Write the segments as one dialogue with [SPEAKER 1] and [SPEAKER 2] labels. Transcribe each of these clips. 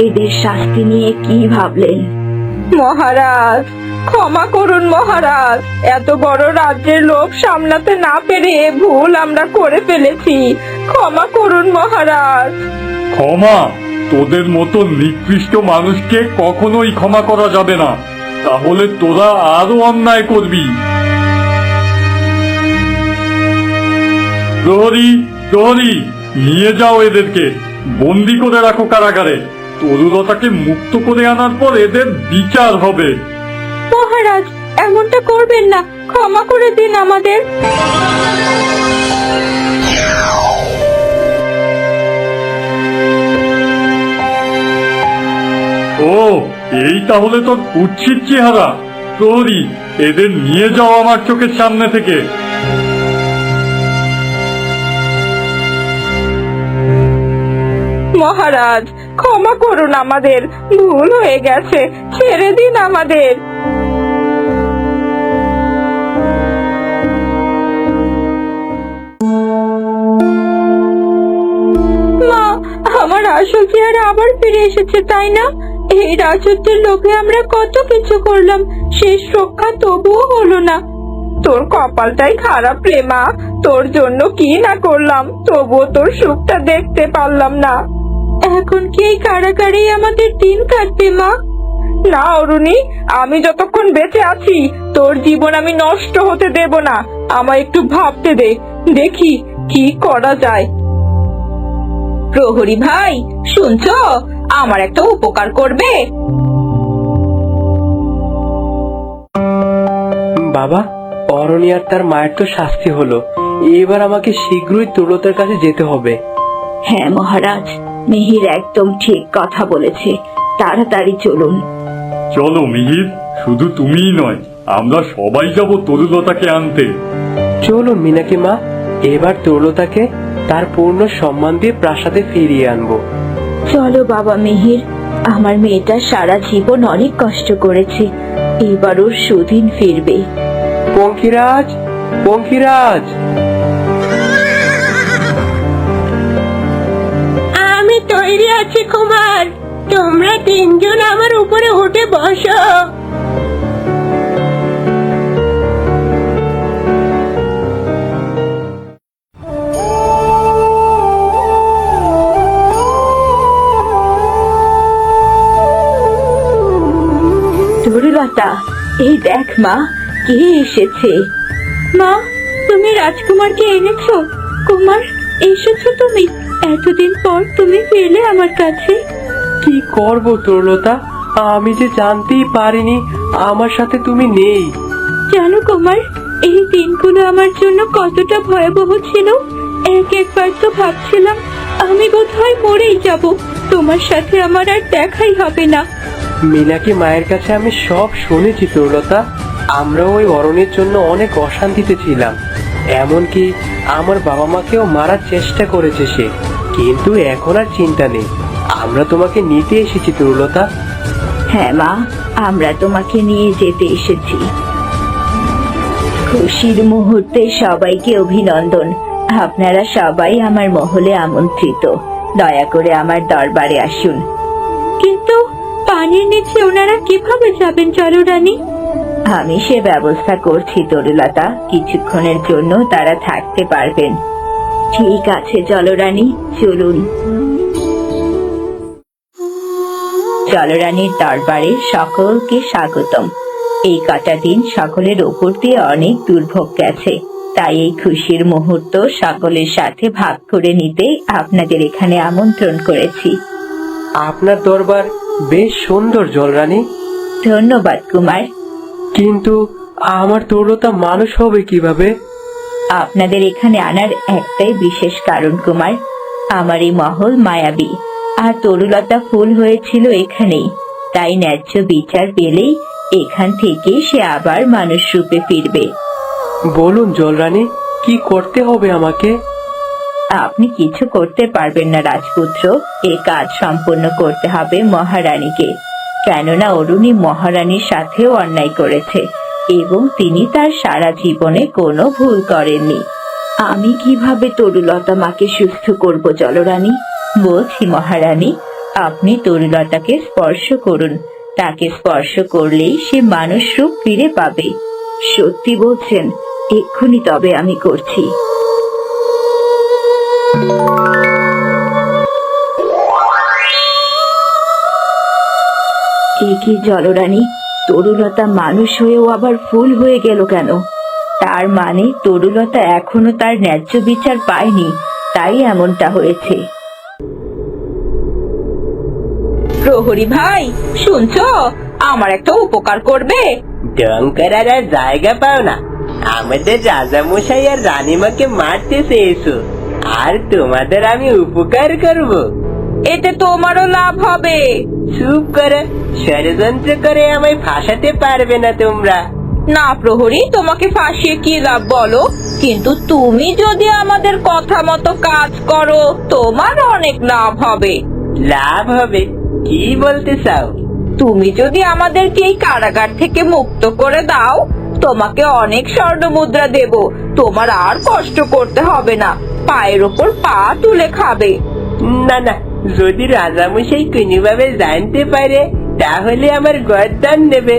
[SPEAKER 1] এদের শাস্তি নিয়ে কি ভাবলেন?
[SPEAKER 2] মহারাজ, ক্ষমা করুন মহারাজ, এত বড় রাজ্যের লোভ সামলাতে না পেরে ভুল আমরা করে ফেলেছি, ক্ষমা করুন মহারাজ।
[SPEAKER 3] ক্ষমা? তোদের মতো নিকৃষ্ট মানুষকে কখনোই ক্ষমা করা যাবে না, তাহলে তোরা আরো অন্যায় করবি। প্রহরী, প্রহরী, নিয়ে যাও এদেরকে, বন্দি করে রাখো কারাগারে। তরুলতাকে মুক্ত করে আনার পর এদের বিচার হবে।
[SPEAKER 2] মহারাজ, এমনটা করবেন না, ক্ষমা করে দিন আমাদের।
[SPEAKER 3] ও, এই তাহলে তোর কুৎসিত চেহারা। প্রহরী, এদের নিয়ে যাও আমার চোখের সামনে থেকে।
[SPEAKER 2] মহারাজ, ক্ষমা করুন আমাদের, ভুল হয়ে গেছে, ছেড়ে দিন আমাদের। মা, আমার আসল চেহারা আবার ফিরে এসেছে, তাই না? এই রাজত্বের লোভে আমরা কত কিছু করলাম, শেষ রক্ষা তবুও হলো না। তোর কপালটাই খারাপ রে মা, তোর জন্য কি না করলাম, তবুও তোর সুখটা দেখতে পারলাম না। এখন কি এই কারাগারেই আমাদের দিন কাটবে মা? না অরুণী, আমি যতক্ষণ বেঁচে আছি তোর জীবন আমি নষ্ট হতে দেব না। আমায় একটু ভাবতে দে, দেখি কি করা যায়। প্রহরী ভাই, শুনছো? আমার একটা উপকার করবে?
[SPEAKER 4] বাবা, অরণি আর তার মায়ের তো শাস্তি হলো, এবার আমাকে শীঘ্রই তরুলতার কাছে যেতে হবে।
[SPEAKER 1] হ্যাঁ মহারাজ, মিহির একদম ঠিক কথা বলেছে, তাড়াতাড়ি চলুন।
[SPEAKER 3] চলো মিহির, শুধু তুমিই নয়, আমরা সবাই যাব তরুলতাকে আনতে।
[SPEAKER 4] চলুন মিনাকি মা, এবার তরুলতাকে তার পূর্ণ সম্মান দিয়ে প্রাসাদে ফিরিয়ে আনবো।
[SPEAKER 1] চলো বাবা মিহির, আমার মেয়েটা সারা জীবন অনেক কষ্ট করেছে, এবার ওর সুদিন ফিরবে।
[SPEAKER 4] পঙ্খিরাজ, পঙ্খিরাজ!
[SPEAKER 2] আমি তৈরি আছি কুমার, তোমরা তিনজন আমার উপরে উঠে বসো।
[SPEAKER 1] তরুলতা, এই দেখ মা, কে এসেছে। মা, তুমি রাজকুমারকে এনেছো? কুমার, এসেছো তুমি? এতদিন পর তুমি ফিরলে আমার কাছে।
[SPEAKER 4] কি করবো তরুলতা, আমি যে জানতেই পারিনি আমার সাথে তুমি নেই।
[SPEAKER 1] জানো কুমার, এই দিনগুলো আমার জন্য কতটা ভয়াবহ ছিল। একবার তো ভাবছিলাম আমি বোধহয় মরেই যাব, তোমার সাথে আমার আর দেখাই হবে না।
[SPEAKER 4] মিনাকি মায়ের কাছে আমি সব শুনেছি তরুলতা, আমরা ওই অরণ্যের জন্য অনেক অশান্তিতে ছিলাম, এমনকি আমার বাবা মাকেও মারার চেষ্টা করেছে সে, কিন্তু এখন আর চিন্তা নেই, আমরা তোমাকে নিতে এসেছি তরুলতা।
[SPEAKER 1] হ্যাঁ মা, আমরা তোমাকে নিয়ে যেতে এসেছি। খুশির মুহূর্তে সবাইকে অভিনন্দন, আপনারা সবাই আমার মহলে আমন্ত্রিত, দয়া করে আমার দরবারে আসুন। কিন্তু পানির নিচে ওনারা কিভাবে যাবেন জলরানী? আমি সে ব্যবস্থা করছি তরুলতা, কিছুক্ষণের জন্য তারা থাকতে পারবেন। ঠিক আছে জলরানী, চলুন। জলরানীর দরবারে সকলকে স্বাগতম। এই কটা দিন সকলের ওপর দিয়ে অনেক দুর্ভোগ গেছে, তাই এই খুশির মুহূর্ত সকলের সাথে ভাগ করে নিতে আপনাদের এখানে আমন্ত্রণ করেছি।
[SPEAKER 4] আপনার দরবার বেশ সুন্দর জলরানী।
[SPEAKER 1] ধন্যবাদ কুমার।
[SPEAKER 4] কিন্তু আমার তরুলতা মানুষ হবে কিভাবে?
[SPEAKER 1] আপনাদের এখানে আনার একটাই বিশেষ কারণ কুমার, আমার এই মহল মায়াবী, আর তরুলতা ফুল হয়েছিল এখানেই, তাই ন্যায্য বিচার পেলেই এখান থেকে সে আবার মানুষ রূপে ফিরবে।
[SPEAKER 4] বলুন জলরানী, কি করতে হবে আমাকে?
[SPEAKER 1] আপনি কিছু করতে পারবেন না রাজপুত্র, এ কাজ সম্পন্ন করতে হবে মহারানীকে, কেননা অরুণী মহারানীর সাথেও অন্যায় করেছে এবং তিনি তার সারা জীবনে কোনো ভুল করেননি। আমি কিভাবে তরুলতা মাকে সুস্থ করব জলরানী? বলছি মহারানী, আপনি তরুলতাকে স্পর্শ করুন, তাকে স্পর্শ করলেই সে মানুষ রূপ ফিরে পাবে। সত্যি বলছেন? এক্ষুনি তবে আমি করছি। এ কি জলরানী, তরুলতা মানুষ হয়েও আবার ফুল হয়ে গেল কেন? তার মানে তরুলতা এখনো তার ন্যায্য বিচার পায়নি, তাই এমনটা হয়েছে।
[SPEAKER 2] প্রহরী ভাই, শুনছো? আমার একটা উপকার করবে?
[SPEAKER 4] ঢং করার আর জায়গা পাও না। আমাদের রাজামশাই আর রানীমাকে মারতে চেয়েছো, আর তোমাদের আমি উপকার করব?
[SPEAKER 2] এতে তোমারও লাভ হবে।
[SPEAKER 4] চুপ করে, ষড়যন্ত্র করে আমায় ফাঁসাতে পারবে না তোমরা।
[SPEAKER 2] না প্রহরী, তোমাকে ফাঁসিয়ে কি লাভ বলো? কিন্তু তুমি যদি আমাদের কথা মতো কাজ করো, তোমার অনেক লাভ হবে।
[SPEAKER 4] লাভ হবে? কি বলতে চাও?
[SPEAKER 2] তুমি যদি আমাদেরকে এই কারাগার থেকে মুক্ত করে দাও, তোমাকে অনেক স্বর্ণ মুদ্রা দেব। তোমার আর কষ্ট করতে হবে না, পায়ের ওপর পা তুলে খাবে।
[SPEAKER 4] না না, যদি রাজামশাই কোনোভাবে জানতে পারে তাহলে আমার গর্দান দেবে।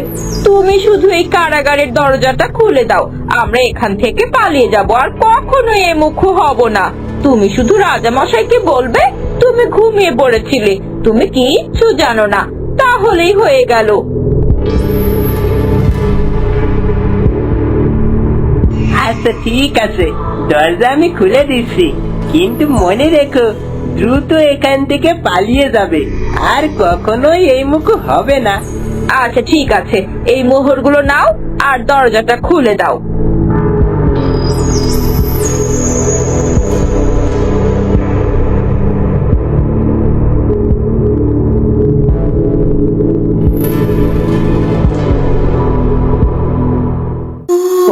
[SPEAKER 2] তুমি শুধু এই কারাগারের দরজাটা খুলে দাও, আমরা এখান থেকে পালিয়ে যাব, আর কখনো এ মুখ হব না। তুমি শুধু রাজামশাইকে বলবে তুমি ঘুমিয়ে পড়েছিলে, তুমি কিচ্ছু জানো না, তাহলেই হয়ে গেল।
[SPEAKER 4] আচ্ছা ঠিক আছে, দরজা আমি খুলে দিচ্ছি, কিন্তু মনে রেখো দ্রুত এখান থেকে পালিয়ে যাবে, আর কখনোই এই মুখ হবে না।
[SPEAKER 2] আচ্ছা ঠিক আছে, এই মোহরগুলো নাও আর দরজাটা খুলে দাও।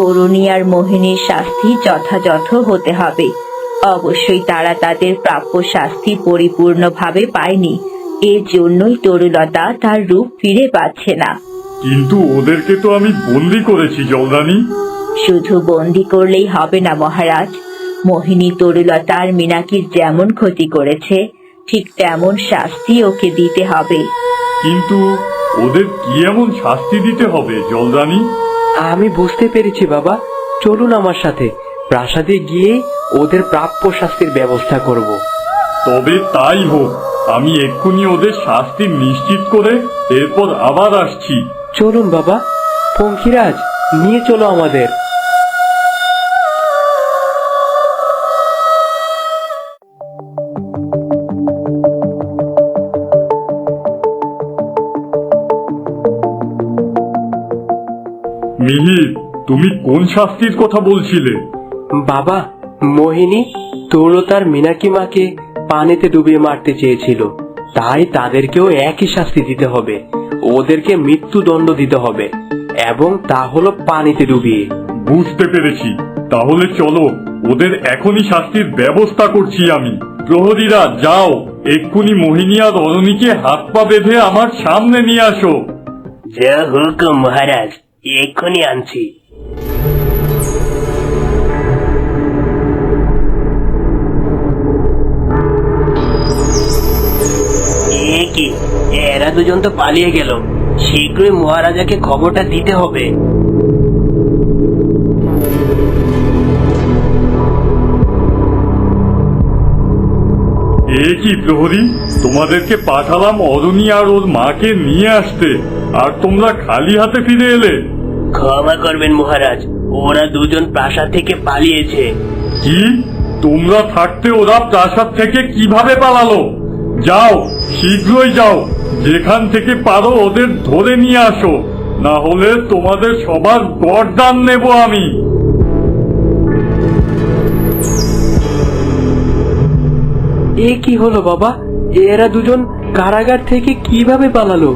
[SPEAKER 1] অরুণী আর মোহিনীর শাস্তি যথাযথ হতে হবে। অবশ্যই তারা তাদের প্রাপ্য শাস্তি পরিপূর্ণভাবে পায়নি, এর জন্যই তরুলতা তার রূপ ফিরে পাচ্ছে না।
[SPEAKER 3] কিন্তু ওদেরকে তো আমি বন্দি করেছি জলরানী।
[SPEAKER 1] শুধু বন্দি করলেই হবে না মহারাজ, মোহিনী তরুলতা আর মিনাকির যেমন ক্ষতি করেছে ঠিক তেমন শাস্তি ওকে দিতে হবে।
[SPEAKER 3] কিন্তু ওদের কি এমন শাস্তি দিতে হবে জলরানী?
[SPEAKER 4] আমি বুঝতে পেরেছি বাবা, চলুন আমার সাথে, প্রাসাদে গিয়ে ওদের প্রাপ্য শাস্তির ব্যবস্থা করব।
[SPEAKER 3] তবে তাই হোক, আমি এক্ষুনি ওদের শাস্তি নিশ্চিত করে এরপর আবার আসছি।
[SPEAKER 4] চলুন বাবা, পঙ্খিরাজ নিয়ে চলো আমাদের।
[SPEAKER 3] মিহির, তুমি কোন শাস্তির কথা বলছিলে?
[SPEAKER 4] বাবা, মোহিনী তরুলতার মিনাকি মাকে পানিতে ডুবিয়ে মারতে চেয়েছিল, তাই তাদেরকেও একই শাস্তি দিতে হবে। ওদেরকে মৃত্যুদণ্ড দিতে হবে, এবং তা হলো পানিতে ডুবিয়ে।
[SPEAKER 3] বুঝতে পেরেছি, তাহলে চলো, ওদের এখনই শাস্তির ব্যবস্থা করছি আমি। প্রহরীরা যাও, এক্ষুনি মোহিনী আর অরুণীকে হাত পা বেঁধে আমার সামনে নিয়ে আসো।
[SPEAKER 4] যা হুকুম মহারাজ, এক্ষুনি আনছি। কি, এরা দুজন তো পালিয়ে গেল, শীঘ্রই মহারাজাকে খবরটা দিতে হবে।
[SPEAKER 3] এ কি প্রহরী, তোমাদেরকে পাঠালাম অরুণী আর ওর মাকে নিয়ে আসতে, আর তোমরা খালি হাতে ফিরে এলে।
[SPEAKER 4] ক্ষমা করবেন মহারাজ, ওরা দুজন প্রাসাদ থেকে পালিয়েছে।
[SPEAKER 3] কি? তোমরা থাকতে ওরা প্রাসাদ থেকে কিভাবে পালালো? যাও, শীঘ্রই যাও, যেখান থেকে পারো ওদের ধরে নিয়ে আসো, না হলে তোমাদের সবার গর্দান নেব আমি।
[SPEAKER 4] এ কি হলো বাবা, এরা দুজন কারাগার থেকে কিভাবে পালালো?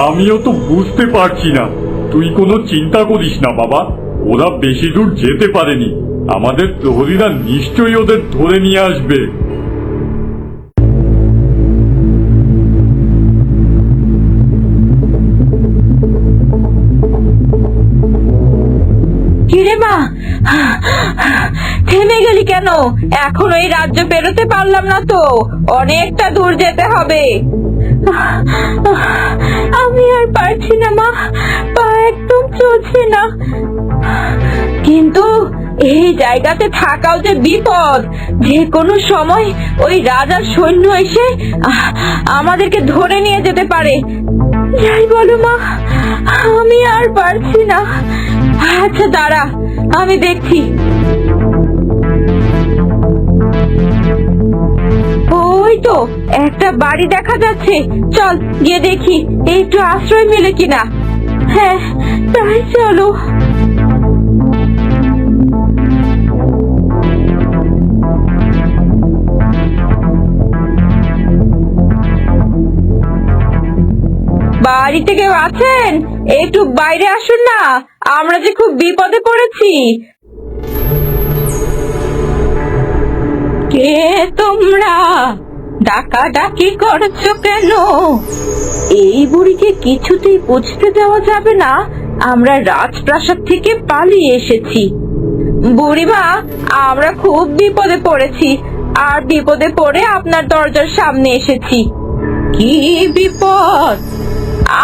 [SPEAKER 3] আমিও তো বুঝতে পারছি না। তুই কোনো চিন্তা করিস না বাবা, ওরা বেশি দূর যেতে পারেনি, আমাদের প্রহরীরা নিশ্চয়ই ওদের ধরে নিয়ে আসবে।
[SPEAKER 2] কিরে মা, থেমে গেলি কেন? এখনো এই রাজ্য পেরোতে পারলাম না তো, অনেকটা দূর যেতে হবে। আমি আর পারছি না মা, পা একদম চলছে না। কিন্তু এই জায়গাতে থাকাও যে বিপদ, যে কোনো সময় ওই রাজার সৈন্য এসে আমাদেরকে ধরে নিয়ে যেতে পারে। যাই বলো মা, আমি আর পারছি না। আচ্ছা দাঁড়া, আমি দেখছি। ওই তো একটা বাড়ি দেখা যাচ্ছে, চল গিয়ে দেখি একটু আশ্রয় মেলে কিনা। হ্যাঁ তাই চলো। বাড়িতে কেউ আছেন? একটু বাইরে আসুন না, আমরা যে খুব বিপদে পড়েছি। কে তোমরা? ডাকাডাকি করছো কেন? এই বুড়িকে কিছুতেই বুঝতে দেওয়া যাবে না আমরা রাজপ্রাসাদ থেকে পালিয়ে এসেছি। বুড়িমা, আমরা খুব বিপদে পড়েছি, আর বিপদে পড়ে আপনার দরজার সামনে এসেছি। কি বিপদ?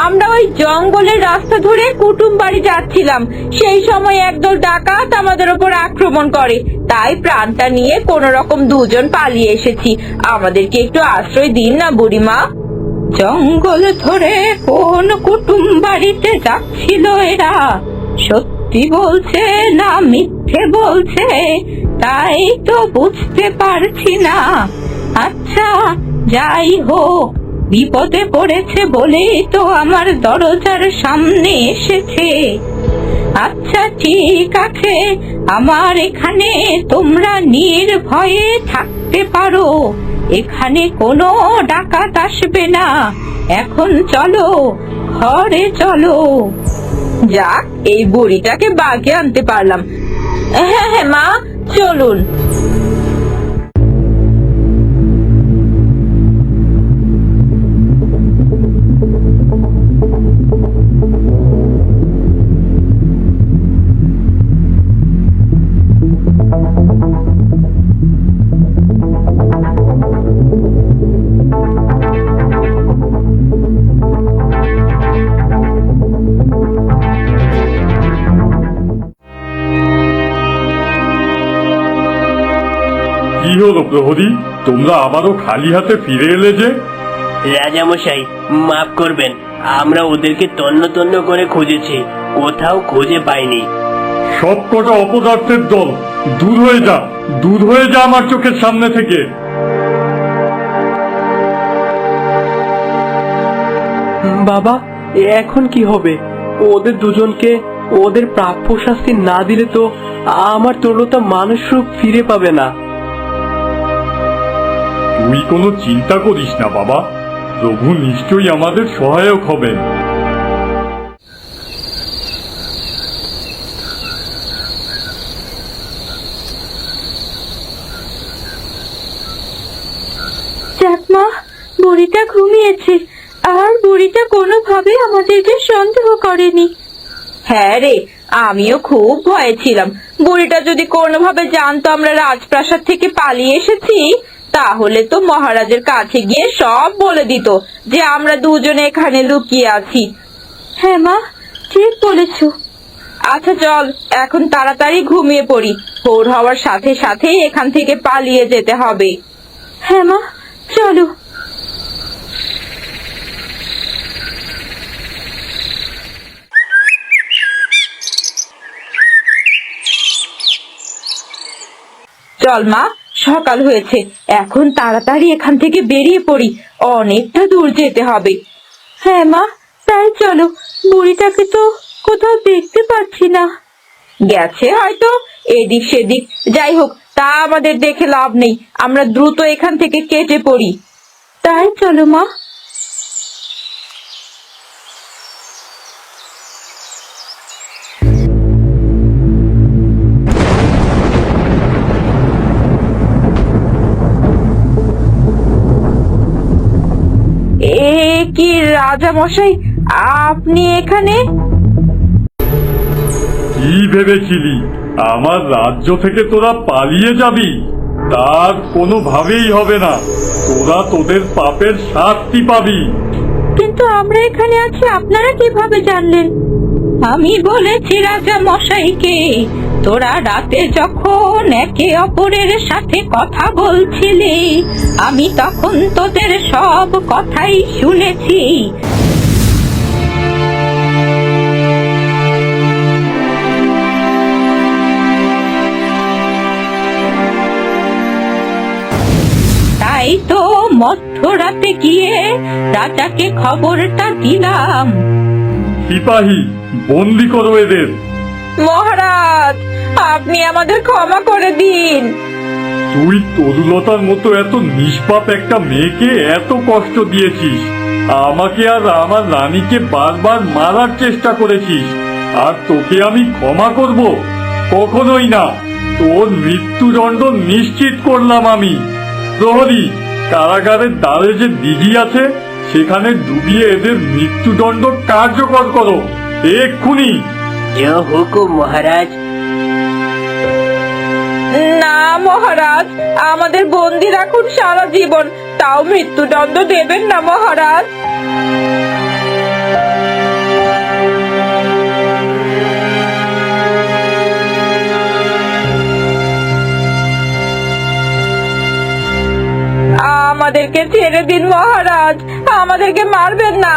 [SPEAKER 2] আমরা ওই জঙ্গলের রাস্তা ধরে কুটুম বাড়ি যাচ্ছিলাম, সেই সময় একদল ডাকাত আমাদের উপর আক্রমণ করে, তাই প্রাণটা নিয়ে কোন রকম দুজন পালিয়ে এসেছি। আমাদেরকে একটু আশ্রয় দিন না বুড়িমা। জঙ্গল ধরে কোন কুটুম বাড়িতে যাচ্ছিল এরা? সত্যি বলছে না মিথ্যে বলছে তাই তো বুঝতে পারছি না। আচ্ছা যাই হোক, বিপদে পড়েছে বলেই তো আমার দরজার সামনে এসেছে। আচ্ছা ঠিক আছে, আমার এখানে তোমরা নির্ভয়ে থাকতে পারো, এখানে কোনো ডাকাত আসবে না। এখন চলো, ঘরে চলো। যাক, এই বুড়িটাকে বাগে আনতে পারলাম। হ্যাঁ হ্যাঁ মা, চলুন।
[SPEAKER 3] কি হলো প্রহরী, তোমরা আবারও খালি হাতে ফিরে এলে যে?
[SPEAKER 4] রাজামশাই মাফ করবেন, আমরা ওদেরকে তন্ন তন্ন করে খুঁজেছি, কোথাও খুঁজে পাইনি।
[SPEAKER 3] সব কটা অপদার্থের দল, দূর হয়ে যা, দূর হয়ে যা আমার চোখের সামনে থেকে।
[SPEAKER 4] বাবা, এখন কি হবে? ওদের দুজনকে ওদের প্রাপ্য শাস্তি না দিলে তো আমার তরুণতা মানুষ রূপ ফিরে পাবে না।
[SPEAKER 3] তুই কোনো চিন্তা করিস না বাবা, প্রভু নিশ্চয়ই আমাদের সহায়ক হবেন।
[SPEAKER 2] যাক মা, বুড়িটা ঘুমিয়েছে, আর বুড়িটা কোনোভাবে আমাদেরকে সন্দেহ করেনি। হ্যাঁ রে, আমিও খুব ভয়ে ছিলাম, বুড়িটা যদি কোনোভাবে জানতো আমরা রাজপ্রাসাদ থেকে পালিয়ে এসেছি, তাহলে তো মহারাজের কাছে গিয়ে সব বলে দিত যে আমরা দুজনে এখানে লুকিয়ে আছি। হ্যাঁ মা, ঠিক বলেছো। আচ্ছা চল, এখন তাড়াতাড়ি ঘুমিয়ে পড়ি, ভোর হওয়ার সাথে সাথেই এখান থেকে পালিয়ে যেতে হবে। হ্যাঁ মা, চলো। চল মা, সকাল হয়েছে, এখন তাড়াতাড়ি এখান থেকে বেরিয়ে পড়ি, অনেকটা দূর যেতে হবে। হ্যাঁ মা, তাই চলো, বুড়িটাকে তো কোথাও দেখতে পাচ্ছি না। গেছে হয়তো এদিক সেদিক, যাই হোক তা আমাদের দেখে লাভ নেই, আমরা দ্রুত এখান থেকে কেটে পড়ি। তাই চলো মা। কি রাজা মশাই, আপনি এখানে?
[SPEAKER 3] কি ভেবেছিলি আমার রাজ্য থেকে তোরা পালিয়ে যাবি? তার কোনোভাবেই হবে না, তোরা তোদের পাপের শাস্তি পাবি।
[SPEAKER 2] কিন্তু আমরা এখানে আছি আপনারা কিভাবে জানলেন? আমি বলেছি রাজা মশাইকে, তোরা রাতে যখন একে অপরের সাথে কথা বলছিলি, আমি তখন তোদের সব কথাই শুনেছি। তাই তো মধ্যরাতে গিয়ে রাজাকে খবরটা দিলাম।
[SPEAKER 3] সিপাহী, বন্দি করো এদের।
[SPEAKER 2] মহারাজ, আপনি আমাদের ক্ষমা করে দিন।
[SPEAKER 3] তুই তরুলতার মতো এত নিষ্পাপ একটা মেয়েকে এত কষ্ট দিয়েছিস, আমাকে আর আমার রানীকে বারবার মারার চেষ্টা করেছিস, আর তোকে আমি ক্ষমা করব? কখনোই না। তোর মৃত্যুদণ্ড নিশ্চিত করলাম আমি। প্রহরী, কারাগারের দ্বারে যে দিঘি আছে সেখানে ডুবিয়ে এদের মৃত্যুদণ্ড কার্যকর করো এক্ষুনি।
[SPEAKER 4] যে হুকুম মহারাজ।
[SPEAKER 2] না মহারাজ, আমাদের বন্দি রাখুন সারা জীবন, তাও মৃত্যুদণ্ড দেবেন না মহারাজ। আমাদেরকে ছেড়ে দিন মহারাজ, আমাদেরকে মারবেন না,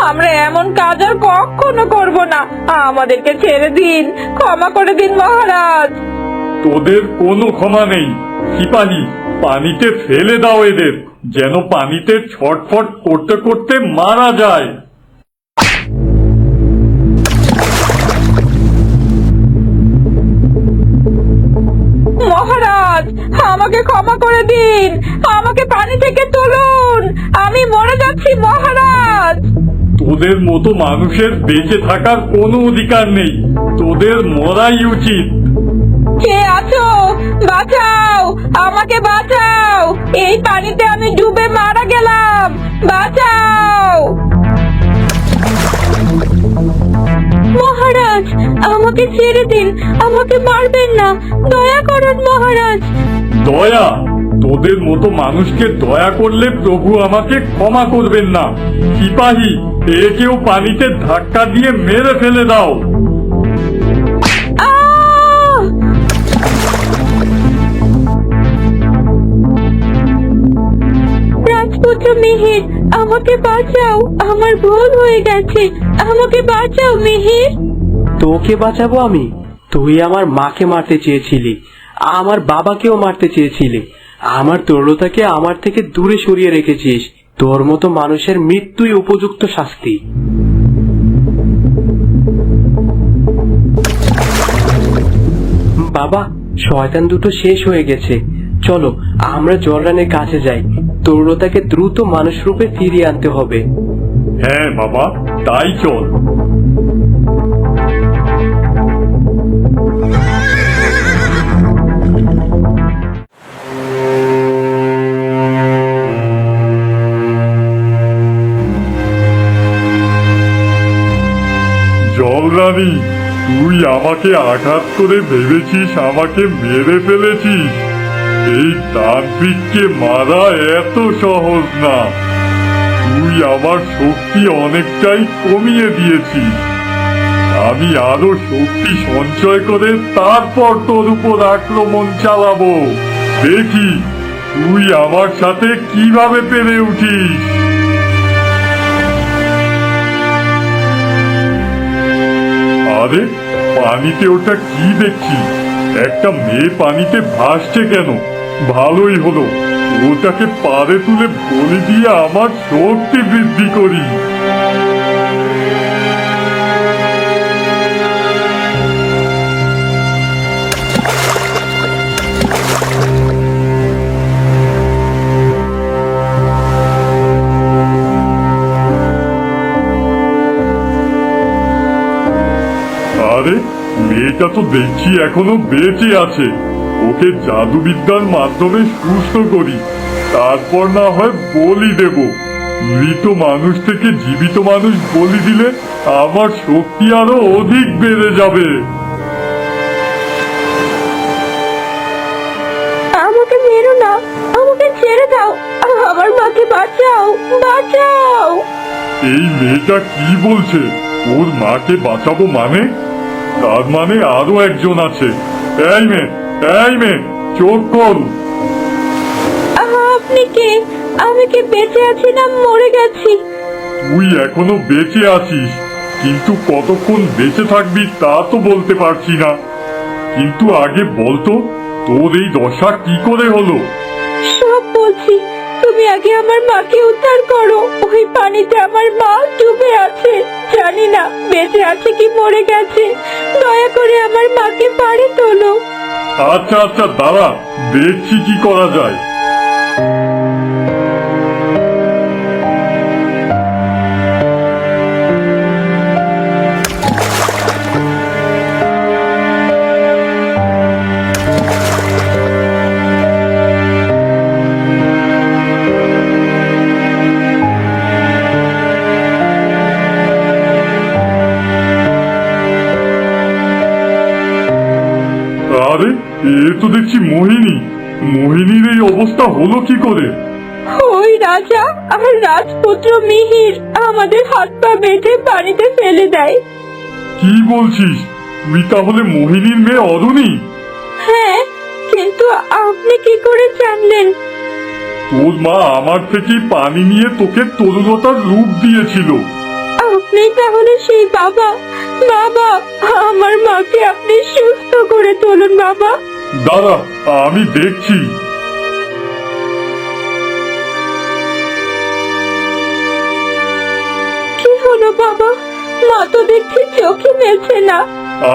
[SPEAKER 2] আমরা এমন কাজ আর কখনো করব না। আমাদেরকে ছেড়ে দিন, ক্ষমা করে দিন মহারাজ।
[SPEAKER 3] তোদের কোনো ক্ষমা নেই। সিপাহী, পানিতে ফেলে দাও এদের, যেন পানিতে ছটফট করতে করতে মারা যায়।
[SPEAKER 2] মহারাজ, আমাকে ক্ষমা করে দিন, আমাকে পানি থেকে তুলুন, আমি মরে যাচ্ছি মহারাজ।
[SPEAKER 3] তোদের মতো মানুষের বেঁচে থাকার কোনো অধিকার নেই, তোদের মরাই উচিত।
[SPEAKER 2] কে আছো? বাঁচাও, আমাকে বাঁচাও, এই পানিতে আমি ডুবে মারা গেলাম, বাঁচাও। মহারাজ, আমাকে ছেড়ে দিন, আমাকে মারবেন না, দয়া করুন মহারাজ।
[SPEAKER 3] দয়া? তোদের মতো মানুষকে দয়া করলে প্রভু আমাকে ক্ষমা করবেন না। সিপাহী, একেও পানিতে ধাক্কা দিয়ে মেরে ফেলে দাও।
[SPEAKER 2] আহ! রাজপুত্র মিহির, আমাকে বাঁচাও, আমার ভুল হয়ে গেছে, আমাকে বাঁচাও মিহির।
[SPEAKER 4] তোকে বাঁচাবো আমি? তুই আমার মাকে মারতে চেয়েছিলি, আমার বাবাকেও মারতে চেয়েছিলি, আমার তরুলতাকে আমার থেকে দূরে সরিয়ে রেখেছিস। তোর মতো মানুষের মৃত্যুই উপযুক্ত শাস্তি। বাবা, শয়তান দুটো শেষ হয়ে গেছে, চলো আমরা জলরানের কাছে যাই। তরুলতাকে দ্রুত মানুষ রূপে ফিরিয়ে আনতে হবে।
[SPEAKER 3] হ্যাঁ বাবা, তাই চল। জলরানী, তুই আমাকে আঘাত করে ভেবেছিস আমাকে মেরে ফেলেছিস? এই তান্ত্রিককে মারা এত সহজ না। তুই আমার শক্তি অনেকটাই কমিয়ে দিয়েছিস। আমি আরো শক্তি সঞ্চয় করে তারপর তোর উপর আক্রমণ চালাবো। দেখি তুই আমার সাথে কিভাবে পেরে উঠিস। আরে, পানিতে ওটা কি দেখছি? একটা মেয়ে পানিতে ভাসছে কেন? ভালোই হলো, ওটাকে পাড়ে তুলে বলি দিয়ে আমার শক্তি বৃদ্ধি করি। আরে, মেয়েটা তো দেখছি এখনো বেঁচে আছে। ওকে জাদুবিদ্যার মাধ্যমে সুস্থ করি, তারপর না হয় বলি দেব। মৃত মানুষ থেকে জীবিত মানুষ বলি দিলে আমার শক্তি আরো অধিক বেড়ে যাবে।
[SPEAKER 2] আমাকে মেরো না, আমাকে ছেড়ে দাও, আমার মাকে বাঁচাও, বাঁচাও।
[SPEAKER 3] এই মেয়েটা কি বলছে? ওর মাকে বাঁচাবো মানে? তার মানে আরো একজন আছে। এই মেয়ে, চোখ খোল।
[SPEAKER 2] আপনি কে? আমি কি বেঁচে আছি না মরে গেছি?
[SPEAKER 3] তুই এখনো বেঁচে আছিস, কিন্তু কতক্ষণ বেঁচে থাকবি তা তো বলতে পারছি না। কিন্তু আগে বলতো, তোর এই দশা কি করে হলো?
[SPEAKER 2] সব বলছি, তুমি আগে আমার মাকে উদ্ধার করো। ওই পানিতে আমার মা ডুবে আছে, জানি না বেঁচে আছে কি মরে গেছে। দয়া করে আমার মাকে পাড়ে তোলো।
[SPEAKER 3] আচ্ছা দাঁড়া, দেখছি কি করা যায়। আরে, এ তো দেখছি মোহিনীর এই অবস্থা হলো কি করে?
[SPEAKER 2] ওই রাজা আর রাজপুত্র মিহির আমাদের হাত পা বেঁধে পানিতে ফেলে দেয়।
[SPEAKER 3] কি বলছিস? তুই তাহলে মোহিনীর মেয়ে অরুণী?
[SPEAKER 2] হ্যাঁ, কিন্তু আপনি কি করে জানলেন?
[SPEAKER 3] তোর মা আমার থেকে পানি নিয়ে তোকে তরুলতার রূপ দিয়েছিল।
[SPEAKER 2] আপনি তাহলে সেই বাবা? বাবা, আমার মাকে আপনি সুস্থ করে তুলুন বাবা।
[SPEAKER 3] দাঁড়া, আমি দেখছি।
[SPEAKER 2] কি হলো বাবা? মা তো দেখছি চোখে মেলছে না।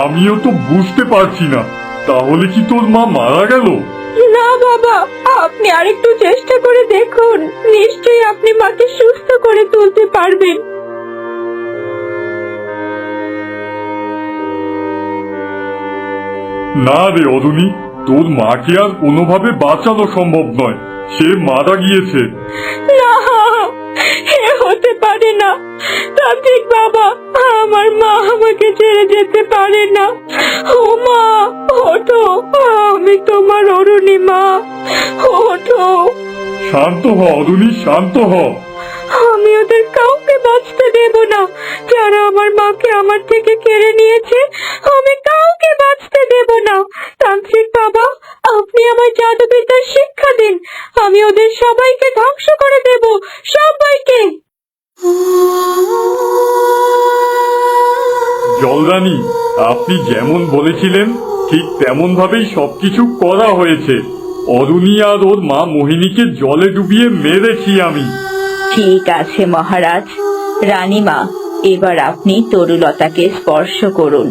[SPEAKER 3] আমিও তো বুঝতে পারছি না। তাহলে কি তোর মা মারা গেল?
[SPEAKER 2] না বাবা, আপনি আরেকটু চেষ্টা করে দেখুন, নিশ্চয়ই আপনি মাকে সুস্থ করে তুলতে পারবেন।
[SPEAKER 3] না রে অরুণী, তোর মাকে আর কোনোভাবে বাঁচানো সম্ভব নয়। সে মারা গিয়েছে।
[SPEAKER 2] না, এ হতে পারে না। তান্ত্রিক বাবা, আমার মা আমাকে ছেড়ে যেতে পারে না। ও মা, ওঠো, আমি তোমার অরুণী মা, ওঠো।
[SPEAKER 3] শান্ত হ অরুণী, শান্ত হ।
[SPEAKER 2] আমি ওদের কাউকে বাঁচতে দেব না। যারা আমার মাকে আমার থেকে কেড়ে নিয়েছে, আমি কাউকে বাঁচতে দেব না। তান্ত্রিক বাবা, আপনি আমার জাদুবিদ্যার শিক্ষা দিন। আমি ওদের সবাইকে ধ্বংস করে দেব, সবাইকে।
[SPEAKER 3] জলরানী, আপনি যেমন বলেছিলেন ঠিক তেমন ভাবেই সবকিছু করা হয়েছে। অরুণী আর ওর মা মোহিনীকে জলে ডুবিয়ে মেরেছি আমি।
[SPEAKER 1] ঠিক আছে মহারাজ। রানীমা, এবার আপনি তরুলতাকে স্পর্শ করুন।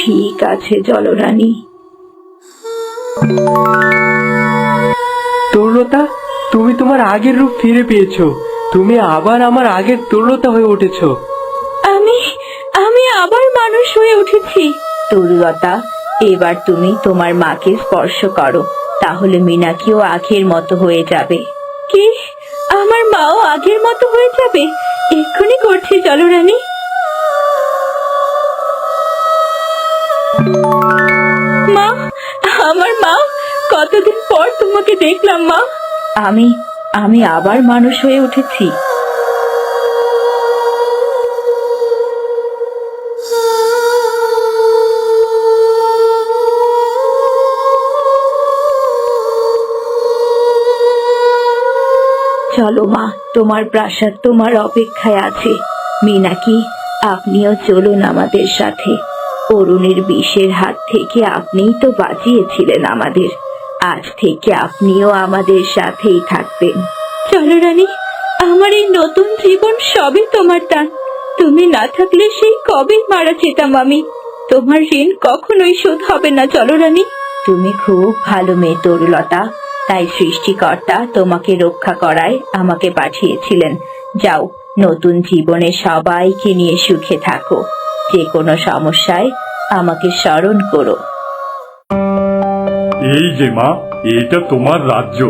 [SPEAKER 1] ঠিক আছে জলরানী।
[SPEAKER 4] তরুলতা, তুমি তোমার আগের রূপ ফিরে পেয়েছো। তুমি আবার আমার আগের তরুলতা হয়ে উঠেছো।
[SPEAKER 2] আমি আবার মানুষ হয়ে উঠেছি।
[SPEAKER 1] তরুলতা, এবার তুমি তোমার মাকে স্পর্শ করো, তাহলে মীনাকিও আগের মতো হয়ে যাবে।
[SPEAKER 2] কি? আমার মাও আগের মতো হয়ে যাবে? এক্ষুনি করছি জলরানী। মা, আমার মা, কতদিন পর তোমাকে দেখলাম মা।
[SPEAKER 1] আমি আবার মানুষ হয়ে উঠেছি। চলো মা, তোমার প্রাসাদ তোমার অপেক্ষায় আছে। মীনাকি, আপনিও চলুন আমাদের সাথে। অরুণের বিষের হাত থেকে আপনিই তো বাঁচিয়েছিলেন আমাদের। আজ থেকে আপনিও আমাদের সাথেই থাকবেন।
[SPEAKER 2] চলো রানী, আমার এই নতুন জীবন সবই তোমার দান। তুমি না থাকলে সেই কবে মারা যেতাম আমি। তোমার ঋণ কখনোই শোধ হবে না চলো রানী।
[SPEAKER 1] তুমি খুব ভালো মেয়ে তরুলতা, তাই সৃষ্টিকর্তা তোমাকে রক্ষা করায় আমাকে পাঠিয়েছিলেন। যাও, নতুন জীবনে সবাইকে নিয়ে সুখে থাকো। যে কোনো সমস্যায় আমাকে স্মরণ করো।
[SPEAKER 3] এই যে মা, এটা তোমার রাজ্য।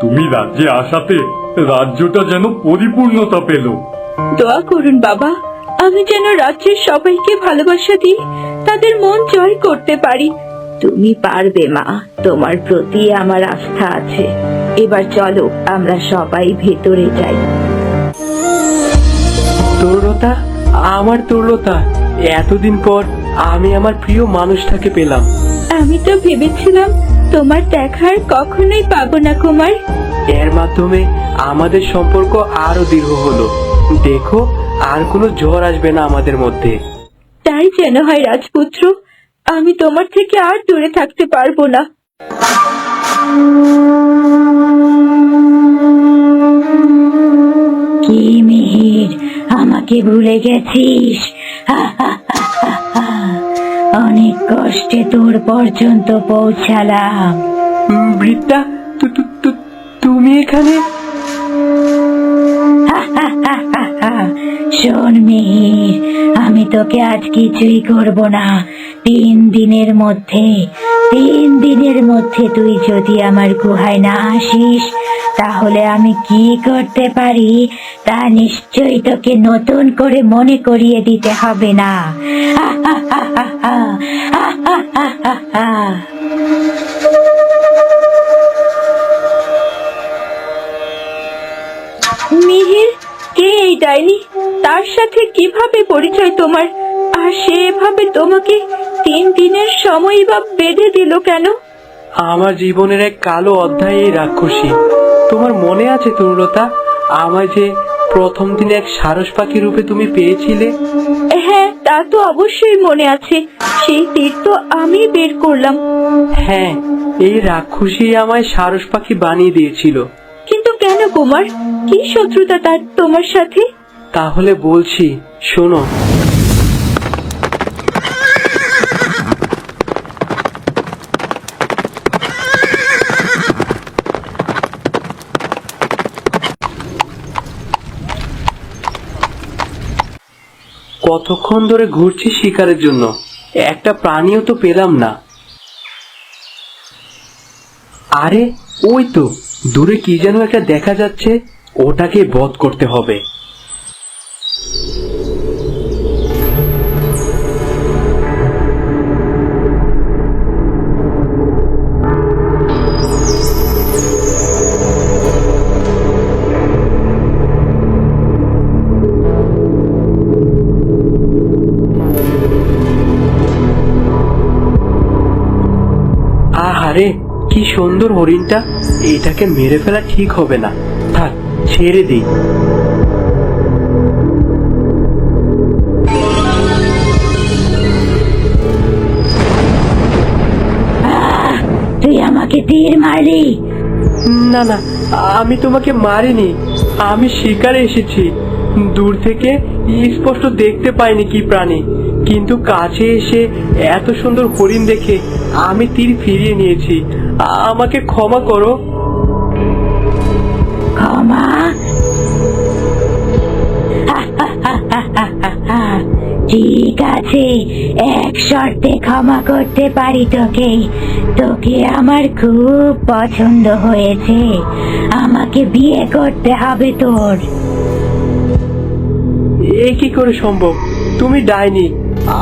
[SPEAKER 3] তুমি রাজ্যে আসাতে রাজ্যটা যেন পরিপূর্ণতা পেল।
[SPEAKER 2] দোয়া করুন বাবা, আমি যেন রাজ্যের সবাইকে ভালোবাসা দিই, তাদের মন জয় করতে পারি।
[SPEAKER 1] তুমি পারবে মা, তোমার প্রতি আমার আস্থা আছে। এবার চলো আমরা সবাই ভেতরে যাই।
[SPEAKER 4] তরুলতা তরুলতা, আমার তরুলতা, এতদিন পর আমি আমার প্রিয় মানুষটাকে পেলাম।
[SPEAKER 2] আমি তো ভেবেছিলাম তোমার দেখার কখনোই পাবো না কুমার।
[SPEAKER 4] এর মাধ্যমে আমাদের সম্পর্ক আরো দৃঢ় হলো। দেখো, আর কোনো ঝড় আসবে না আমাদের মধ্যে।
[SPEAKER 2] তাই যেন হয় রাজপুত্র, আমি তোমার থেকে আর দূরে থাকতে পারবো না।
[SPEAKER 1] কি মিহির, আমাকে ভুলে গেছিস? অনেক কষ্টে তোর পর্যন্ত পৌঁছালাম।
[SPEAKER 4] বৃদ্ধা, তুমি এখানে?
[SPEAKER 1] শোন মিহির, আমি তোকে আজ কিছুই করব না। 3 দিনের মধ্যে তুই যদি আমার গুহায় না আসিস, তাহলে আমি কি করতে পারি তা নিশ্চয়ই তোকে নতুন করে মনে করিয়ে দিতে হবে না।
[SPEAKER 2] মিহির, কে এই ডাইনি? তার সাথে কিভাবে পরিচয় তোমার? আর সে এভাবে তোমাকে 3 দিনের সময় বা বেঁধে দিল কেন?
[SPEAKER 4] আমার জীবনের এক কালো অধ্যায় এই রাক্ষসী। তোমার মনে আছে তরুলতা, আমায় যে প্রথম দিন এক সারস পাখি রূপে তুমি পেয়েছিলে?
[SPEAKER 2] হ্যাঁ, তা তো অবশ্যই মনে আছে। সেই তীর তো আমি বের করলাম।
[SPEAKER 4] হ্যাঁ, এই রাক্ষসী আমায় সারস পাখি বানিয়ে দিয়েছিল।
[SPEAKER 2] কিন্তু কেন কুমার? কি শত্রুতা তার তোমার সাথে?
[SPEAKER 4] তাহলে বলছি, শোনো। কতক্ষণ ধরে ঘুরছি শিকারের জন্য, একটা প্রাণীও তো পেলাম না। আরে ওই তো দূরে কি যেন একটা দেখা যাচ্ছে, ওটাকে বধ করতে হবে। আহারে, কি সুন্দর হরিণটা! এটাকে মেরে ফেলা ঠিক হবে না, থাক, ছেড়ে দিই।
[SPEAKER 1] তুই আমাকে তীর মারলি?
[SPEAKER 4] না না, আমি তোমাকে মারিনি, আমি শিকারে এসেছি। দূর থেকে স্পষ্ট দেখতে পাইনি কি প্রাণী, কিন্তু কাছে এসে এত সুন্দর হরিণ দেখে আমি তীর ফিরিয়ে নিয়েছি। আমাকে ক্ষমা করো।
[SPEAKER 1] ক্ষমা? ঠিক আছে, এক শর্তে ক্ষমা করতে পারি তোকে। তোকে আমার খুব পছন্দ হয়েছে, আমাকে বিয়ে করতে হবে তোর।
[SPEAKER 4] এ কি করে সম্ভব? তুমি ডাইনি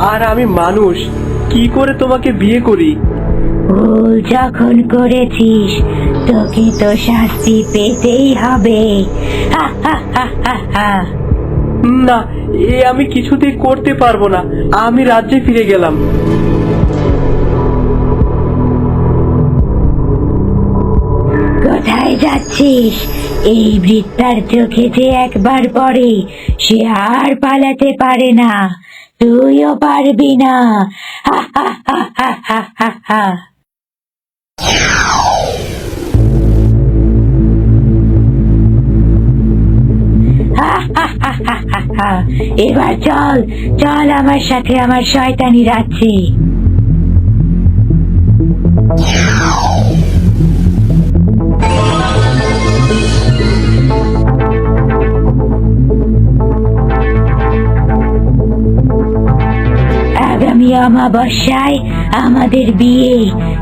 [SPEAKER 4] আর আমি মানুষ, কি করে তোমাকে বিয়ে করি?
[SPEAKER 1] ভুল যখন করেছিস, তোকে তো শাস্তি পেতেই হবে।
[SPEAKER 4] না, এ আমি কিছুতেই করতে পারবো না। আমি রাজ্যে ফিরে গেলাম।
[SPEAKER 1] কোথায় যাচ্ছিস? এই বৃত্তার চোখে যে একবার পড়ে, সে আর পালাতে পারে না। তুইও পারবি না। এবার চল চল আমার সাথে আমার শয়তানি রাজ্যে। আগামী অমাবস্যায় আমাদের বিয়ে,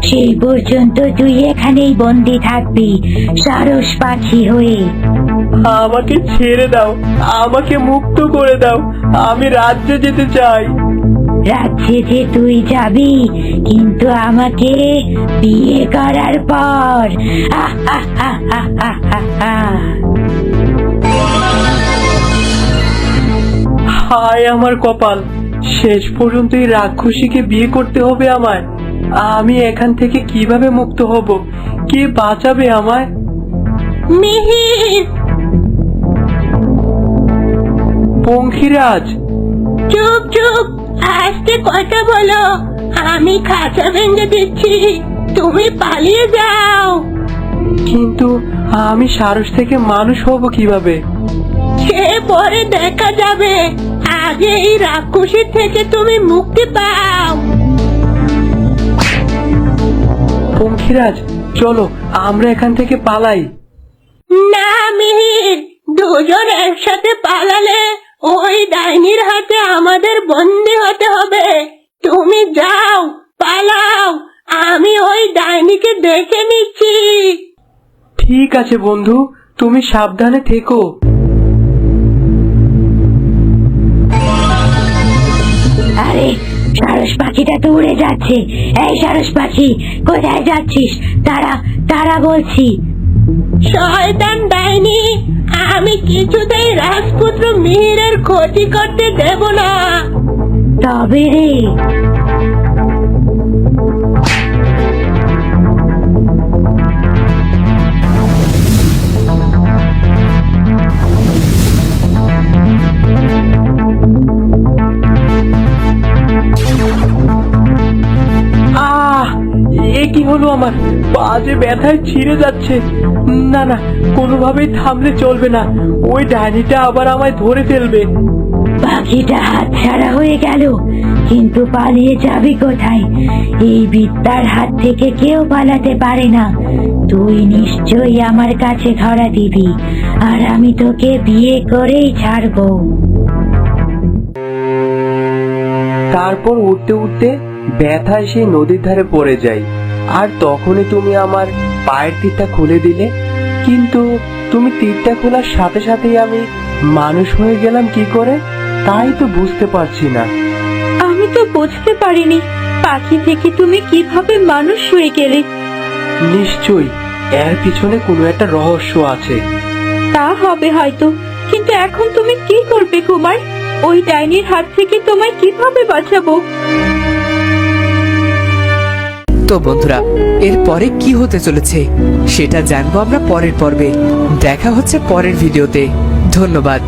[SPEAKER 1] সেই পর্যন্ত তুই এখানেই বন্দি থাকবি সারস পাখি হয়ে।
[SPEAKER 4] আমাকে ছেড়ে দাও, আমাকে মুক্ত করে দাও, আমি রাজ্যে যেতে চাই।
[SPEAKER 1] রাজ্যে যে তুই যাবি, কিন্তু আমাকে বিয়ে করার পর।
[SPEAKER 4] হায় আমার কপাল, শেষ পর্যন্ত এই রাক্ষসীকে বিয়ে করতে হবে আমায়। আমি এখান থেকে কিভাবে মুক্ত হব? কে বাঁচাবে আমায়?
[SPEAKER 2] মিহির,
[SPEAKER 4] পঙ্খিরাজ,
[SPEAKER 2] চুপ চুপ, আস্তে কথা বলো। আমি খাঁচা ভেঙে দিচ্ছি, তুমি পালিয়ে যাও।
[SPEAKER 4] কিন্তু আমি সারস থেকে মানুষ হব কিভাবে?
[SPEAKER 2] সে পরে দেখা যাবে, আগে এই রাক্ষসীর থেকে তুমি মুক্তি পাও।
[SPEAKER 4] পঙ্খিরাজ, চলো আমরা এখান থেকে পালাই।
[SPEAKER 2] না মিহির, দুজন একসাথে পালালে ওই ডাইনির হাতে আমাদের বন্দি হতে হবে। তুমি যাও, পালাও, আমি ওই ডাইনিকে দেখে নিচ্ছি।
[SPEAKER 4] ঠিক আছে বন্ধু, তুমি সাবধানে থেকো।
[SPEAKER 1] আরে সারস পাখিটা তো উড়ে যাচ্ছে। এই সারস পাখি, কোথায় যাচ্ছিস? তারা তারা বলছি।
[SPEAKER 2] শয়তান ডাইনি, আমি কিছুতেই রাজপুত্র মিহিরের ক্ষতি করতে দেব না।
[SPEAKER 1] তবে রে,
[SPEAKER 4] আহ, এ কি হলো আমার? পা যে ব্যথায় ছিঁড়ে যাচ্ছে। না না, কোনোভাবেই থামলে চলবে না, ওই ডাইনিটা আবার আমায় ধরে ফেলবে।
[SPEAKER 1] পাখিটা হাতছাড়া হয়ে গেল, কিন্তু পালিয়ে যাবি কোথায়? এই বিদ্যার হাত থেকে কেউ পালাতে পারে না। তুই নিশ্চয়ই আমার কাছে ধরা দিবি, আর আমি তোকে বিয়ে করেই ছাড়বো।
[SPEAKER 4] তারপর উঠতে উঠতে ব্যথায় সেই নদীর ধারে পড়ে যাই, আর তখনই তুমি আমার পায়ের তীরটা খুলে দিলে। কিন্তু তুমি তীরটা খোলার সাথে সাথেই আমি মানুষ হয়ে গেলাম কি করে, তাই তো বুঝতে পারছি না।
[SPEAKER 1] আমি তো বুঝতে পারিনি পাখি থেকে তুমি কিভাবে মানুষ হয়ে গেলে।
[SPEAKER 4] নিশ্চয়ই এর পিছনে কোনো একটা রহস্য আছে।
[SPEAKER 1] তা হবে হয়তো, কিন্তু এখন তুমি কি করবে কুমার? ওই ডাইনির হাত থেকে তোমায় কিভাবে বাঁচাবো?
[SPEAKER 5] তো বন্ধুরা, এরপরে কি হতে চলেছে সেটা জানবো আমরা পরের পর্বে। দেখা হচ্ছে পরের ভিডিওতে। ধন্যবাদ।